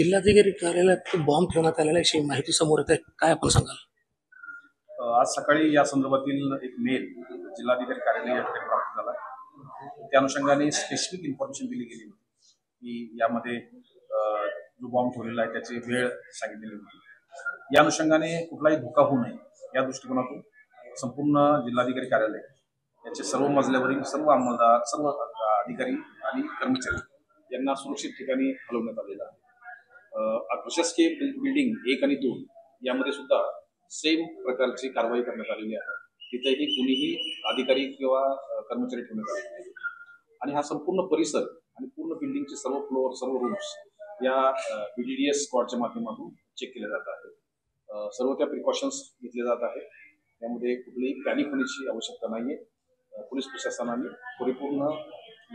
जिल्हाधिकारी कार्यालयात बॉम्ब ठेवण्यात आलेला अशी माहिती समोर येते, काय आपण सांगाल? आज सकाळी या संदर्भातील एक मेल जिल्हाधिकारी कार्यालय या ठिकाणी प्राप्त झाला. त्या अनुषंगाने स्पेसिफिक इन्फॉर्मेशन दिली गेली होती की यामध्ये जो बॉम्ब ठेवलेला आहे त्याची वेळ सांगितलेली होती. या अनुषंगाने कुठलाही धोका होऊ नये या दृष्टिकोनातून संपूर्ण जिल्हाधिकारी कार्यालय याचे सर्व मजल्यावरील सर्व अंमलदार, सर्व अधिकारी आणि कर्मचारी यांना सुरक्षित ठिकाणी हलवण्यात आलेलं आहे. प्रशासकीय बिल्डिंग 1 आणि 2 यामध्ये सुद्धा सेम प्रकारची कारवाई करण्यात आलेली आहे. तिथेही कुणीही अधिकारी किंवा कर्मचारी ठेवण्यात आलेले नाही आणि हा संपूर्ण परिसर आणि पूर्ण बिल्डिंगचे सर्व फ्लोअर, सर्व रूम्स या BDDS स्क्वॉडच्या माध्यमातून चेक केले जात आहे. सर्व त्या प्रिकॉशन्स घेतले जात आहेत. त्यामध्ये कुठलीही पॅनिक होण्याची आवश्यकता नाहीये. पोलीस प्रशासनाने परिपूर्ण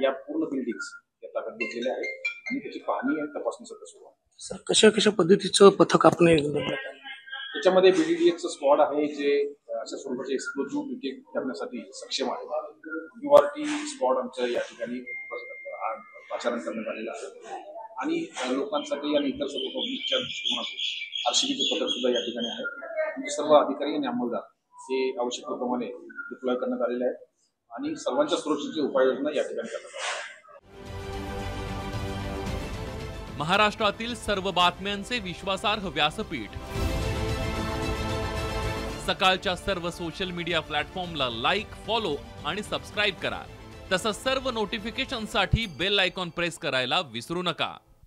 या पूर्ण बिल्डिंग्स या ताब्यात घेतलेल्या आहेत आणि त्याची पाहणी आणि तपासणी सध्या सुरू आहे. सर, कशा कशा पद्धतीचं पथक आपण त्याच्यामध्ये BDDSचं स्क्वॉड आहे जे अशा स्वरूपाचे एक्सप्लोजिव्ह डिटेक्ट करण्यासाठी सक्षम आहे. URT स्क्वॉड आमच्या या ठिकाणी पाचारण करण्यात आलेलं आहे आणि लोकांसाठी आणि इतर सर्व पब्लिकच्या दृष्टिकोनातून RCBचं पथक सुद्धा या ठिकाणी आहे. म्हणजे सर्व अधिकारी आणि अंमलदार हे आवश्यकतेप्रमाणे डिप्लॉय करण्यात आलेले आहेत आणि सर्वांच्या सुरक्षेची उपाययोजना या ठिकाणी करण्यात आल्या. महाराष्ट्रातील सर्व बातम्यांचे विश्वासार्ह व्यासपीठ सकाळच्या सर्व सोशल मीडिया प्लॅटफॉर्मला लाईक, फॉलो आणि सबस्क्राईब करा. तसंच सर्व नोटिफिकेशनसाठी बेल आयकॉन प्रेस करायला विसरू नका.